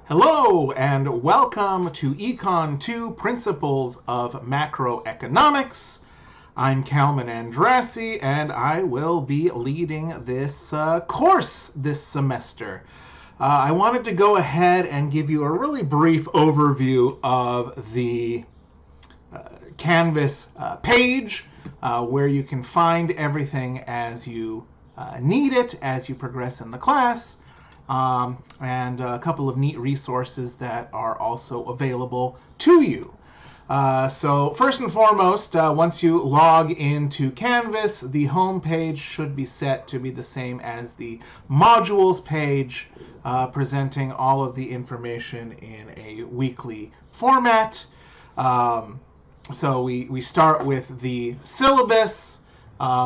Hello and welcome to Econ 2 Principles of Macroeconomics. I'm Kalman Andrassy and I will be leading this course this semester. I wanted to go ahead and give you a really brief overview of the Canvas page where you can find everything as you need it as you progress in the class. And a couple of neat resources that are also available to you. So first and foremost, once you log into Canvas, the home page should be set to be the same as the modules page, presenting all of the information in a weekly format. So we start with the syllabus,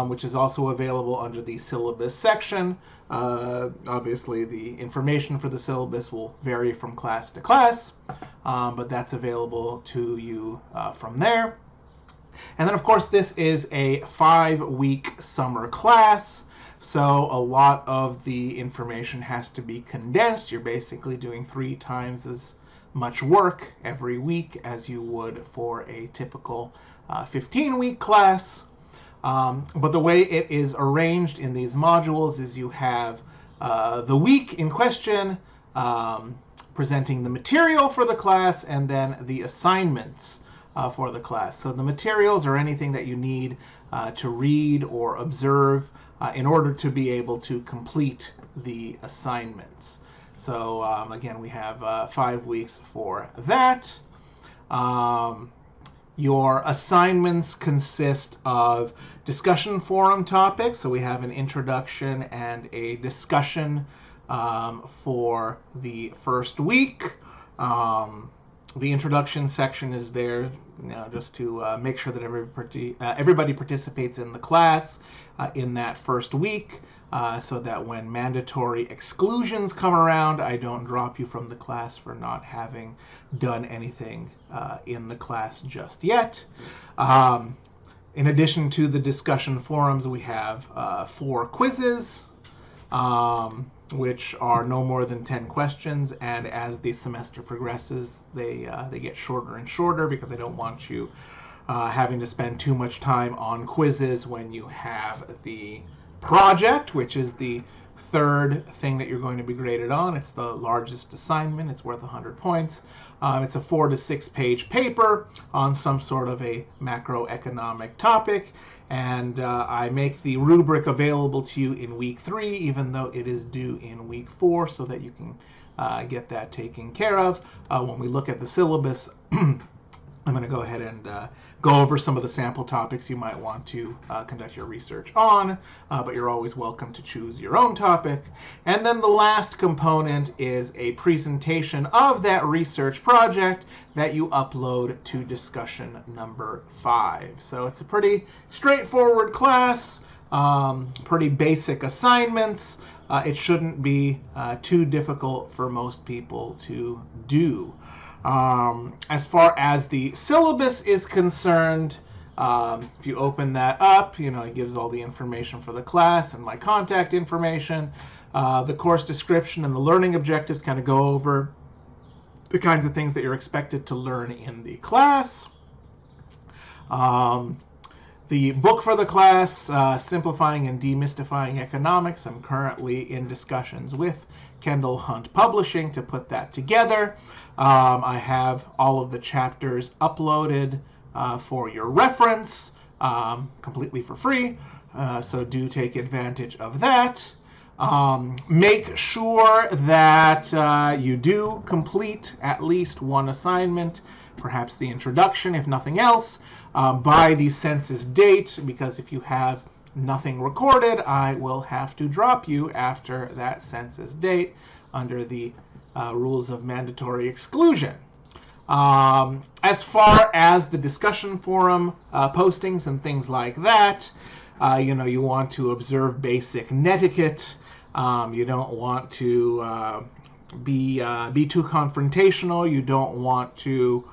which is also available under the syllabus section. Obviously, the information for the syllabus will vary from class to class, but that's available to you from there. And then, of course, this is a 5-week summer class, so a lot of the information has to be condensed. You're basically doing 3 times as much work every week as you would for a typical 15-week class. But the way it is arranged in these modules is you have the week in question presenting the material for the class and then the assignments for the class. So the materials are anything that you need to read or observe in order to be able to complete the assignments. So again, we have 5 weeks for that. Your assignments consist of discussion forum topics. So we have an introduction and a discussion for the first week. The introduction section is there, just to make sure that everybody participates in the class in that first week, so that when mandatory exclusions come around, I don't drop you from the class for not having done anything in the class just yet. In addition to the discussion forums, we have 4 quizzes, which are no more than 10 questions, and as the semester progresses, they get shorter and shorter because I don't want you having to spend too much time on quizzes when you have the project, which is the third thing that you're going to be graded on. It's the largest assignment. It's worth 100 points. It's a 4 to 6 page paper on some sort of a macroeconomic topic, and I make the rubric available to you in week 3, even though it is due in week 4, so that you can get that taken care of. When we look at the syllabus, I'm going to go ahead and go over some of the sample topics you might want to conduct your research on, but you're always welcome to choose your own topic. And then the last component is a presentation of that research project that you upload to discussion number 5. So it's a pretty straightforward class, pretty basic assignments. It shouldn't be too difficult for most people to do. As far as the syllabus is concerned, if you open that up, it gives all the information for the class and my contact information. The course description and the learning objectives kind of go over the kinds of things that you're expected to learn in the class. The book for the class, Simplifying and Demystifying Economics. I'm currently in discussions with Kendall Hunt Publishing to put that together. I have all of the chapters uploaded for your reference, completely for free, so do take advantage of that. Make sure that you do complete at least one assignment, perhaps the introduction, if nothing else, by the census date, because if you have nothing recorded, I will have to drop you after that census date under the rules of mandatory exclusion. As far as the discussion forum postings and things like that, you want to observe basic netiquette. You don't want to be too confrontational. You don't want to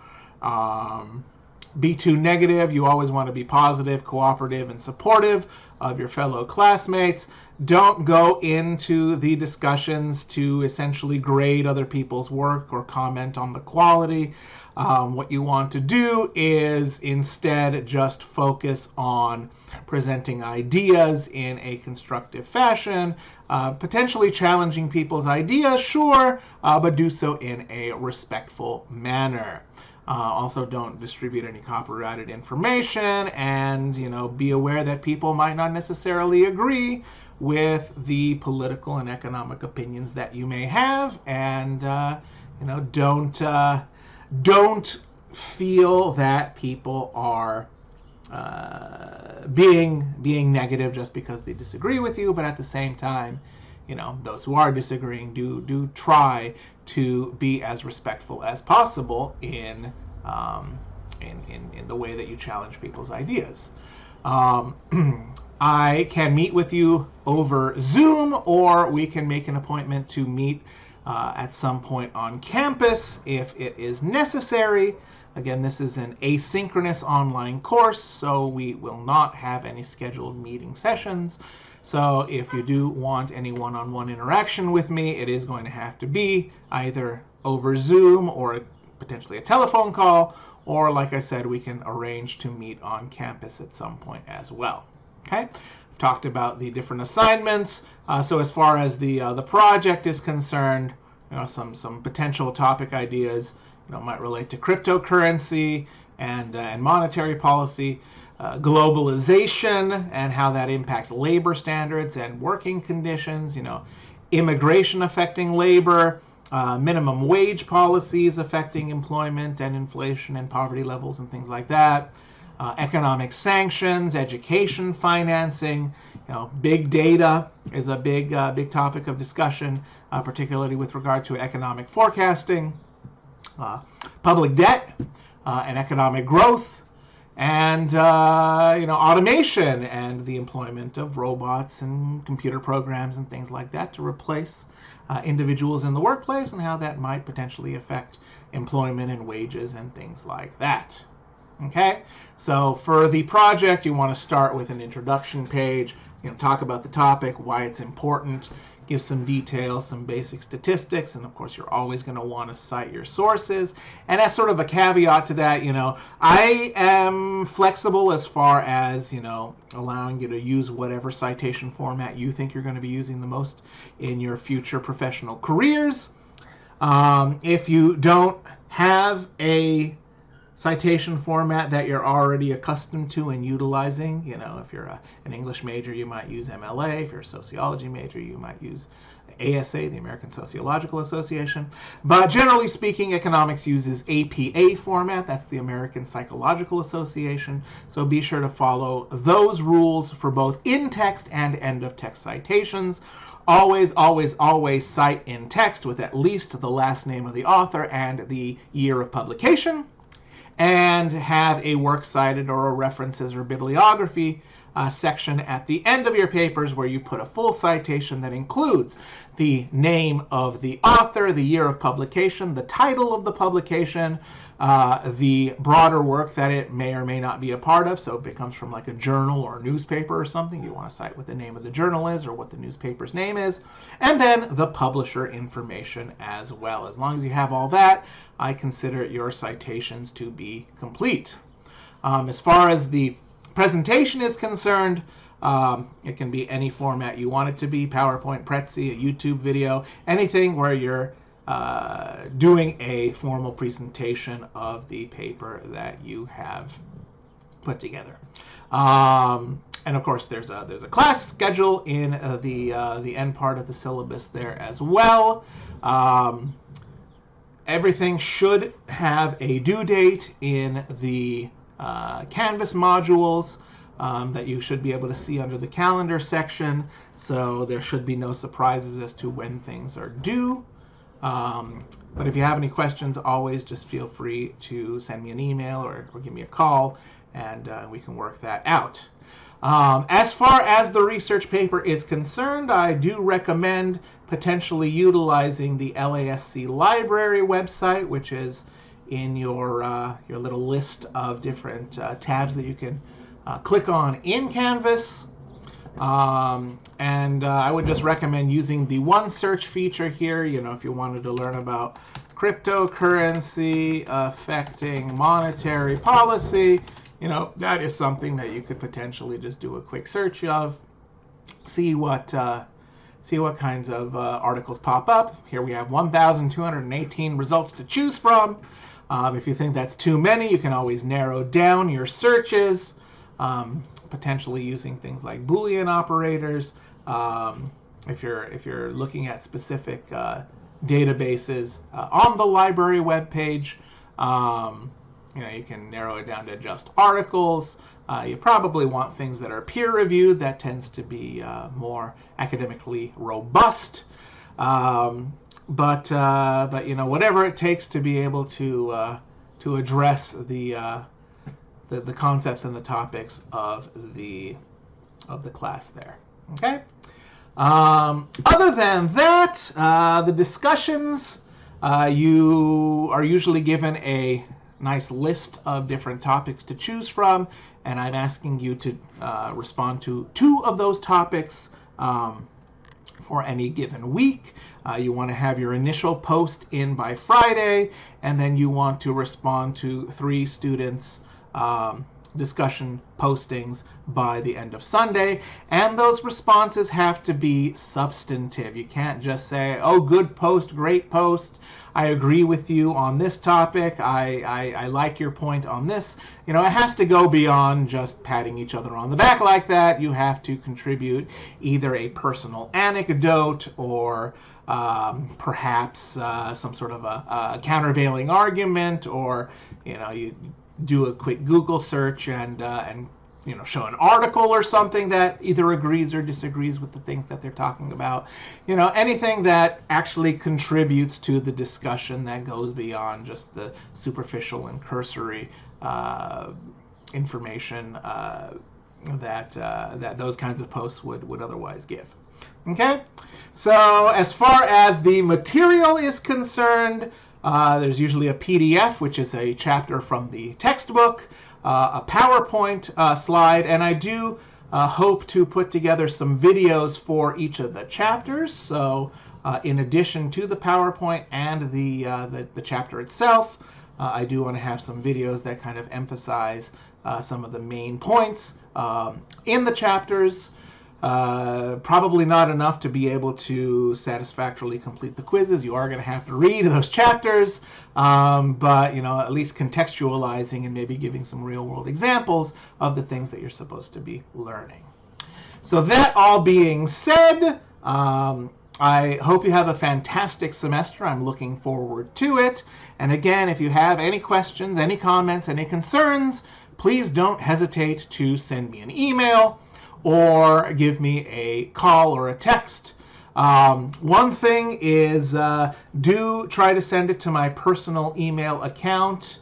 be too negative. You always want to be positive, cooperative, and supportive of your fellow classmates. Don't go into the discussions to essentially grade other people's work or comment on the quality. What you want to do is instead just focus on presenting ideas in a constructive fashion, potentially challenging people's ideas, sure, but do so in a respectful manner. Also, don't distribute any copyrighted information, and be aware that people might not necessarily agree with the political and economic opinions that you may have, and don't feel that people are being negative just because they disagree with you. But at the same time, those who are disagreeing do try to be as respectful as possible in the way that you challenge people's ideas. I can meet with you over Zoom, or we can make an appointment to meet at some point on campus if it is necessary. Again, this is an asynchronous online course, so we will not have any scheduled meeting sessions. So if you do want any one-on-one interaction with me, it is going to have to be either over Zoom or potentially a telephone call, or like I said, we can arrange to meet on campus at some point as well. Okay, I've talked about the different assignments. So as far as the project is concerned, some potential topic ideas might relate to cryptocurrency and monetary policy, globalization and how that impacts labor standards and working conditions, immigration affecting labor, minimum wage policies affecting employment and inflation and poverty levels and things like that, economic sanctions, education financing, big data is a big topic of discussion, particularly with regard to economic forecasting, public debt and economic growth, and automation and the employment of robots and computer programs and things like that to replace individuals in the workplace, and how that might potentially affect employment and wages and things like that. Okay, so for the project, you want to start with an introduction page, talk about the topic, why it's important, give some details, some basic statistics, and of course you're always going to want to cite your sources. And as sort of a caveat to that, I am flexible as far as, allowing you to use whatever citation format you think you're going to be using the most in your future professional careers. If you don't have a citation format that you're already accustomed to and utilizing, if you're an English major, you might use MLA. If you're a sociology major, you might use ASA, the American Sociological Association. But generally speaking, economics uses APA format. That's the American Psychological Association. So be sure to follow those rules for both in-text and end-of-text citations. Always, always, always cite in text with at least the last name of the author and the year of publication, and have a works cited or a references or bibliography section at the end of your papers where you put a full citation that includes the name of the author, the year of publication, the title of the publication, the broader work that it may or may not be a part of. So if it comes from like a journal or a newspaper or something, you want to cite what the name of the journal is or what the newspaper's name is, and then the publisher information as well. As long as you have all that, I consider your citations to be complete. As far as the presentation is concerned, it can be any format you want it to be: PowerPoint, Prezi, a YouTube video, anything where you're doing a formal presentation of the paper that you have put together. And of course, there's a class schedule in the end part of the syllabus there as well. Everything should have a due date in the Canvas modules that you should be able to see under the calendar section, so there should be no surprises as to when things are due. But if you have any questions, always just feel free to send me an email or give me a call, and we can work that out. As far as the research paper is concerned, I do recommend potentially utilizing the LASC library website, which is in your little list of different tabs that you can click on in Canvas. I would just recommend using the one search feature here, if you wanted to learn about cryptocurrency affecting monetary policy, that is something that you could potentially just do a quick search of, see what kinds of articles pop up. Here we have 1,218 results to choose from. If you think that's too many, you can always narrow down your searches, potentially using things like Boolean operators. If you're looking at specific databases on the library webpage, you can narrow it down to just articles. You probably want things that are peer-reviewed. That tends to be more academically robust. But whatever it takes to be able to address the concepts and the topics of the class there. Okay. Other than that, the discussions, you are usually given a nice list of different topics to choose from, and I'm asking you to respond to 2 of those topics for any given week. You want to have your initial post in by Friday, and then you want to respond to 3 students' discussion postings by the end of Sunday, and those responses have to be substantive. You can't just say, oh, good post, great post, I agree with you on this topic, I like your point on this. It has to go beyond just patting each other on the back like that. You have to contribute either a personal anecdote or perhaps some sort of a countervailing argument, or you do a quick Google search and show an article or something that either agrees or disagrees with the things that they're talking about. Anything that actually contributes to the discussion that goes beyond just the superficial and cursory information that those kinds of posts would otherwise give. Okay, so as far as the material is concerned, there's usually a PDF, which is a chapter from the textbook, a PowerPoint slide, and I do hope to put together some videos for each of the chapters. So in addition to the PowerPoint and the chapter itself, I do want to have some videos that kind of emphasize some of the main points in the chapters. Probably not enough to be able to satisfactorily complete the quizzes. You are going to have to read those chapters, but at least contextualizing and maybe giving some real-world examples of the things that you're supposed to be learning. So that all being said, I hope you have a fantastic semester. I'm looking forward to it. And again, if you have any questions, any comments, any concerns, please don't hesitate to send me an email or give me a call or a text. One thing is, do try to send it to my personal email account,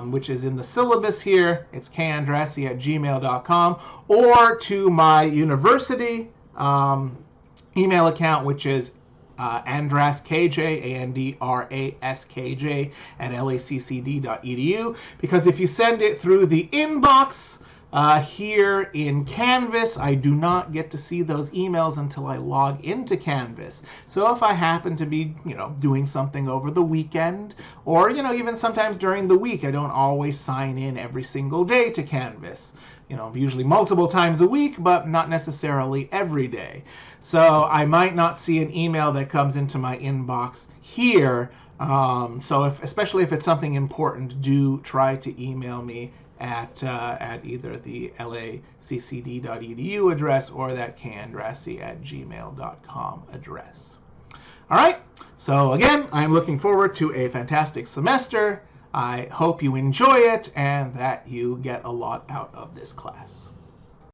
which is in the syllabus here. It's kandrassy@gmail.com, or to my university email account, which is andraskj, ANDRASKJ, @laccd.edu, because if you send it through the inbox here in Canvas, I do not get to see those emails until I log into Canvas. So if I happen to be, doing something over the weekend, or, even sometimes during the week, I don't always sign in every single day to Canvas. Usually multiple times a week, but not necessarily every day. So I might not see an email that comes into my inbox here. So especially if it's something important, do try to email me at either the laccd.edu address or that kandrassy@gmail.com address. All right, so again, I'm looking forward to a fantastic semester. I hope you enjoy it and that you get a lot out of this class.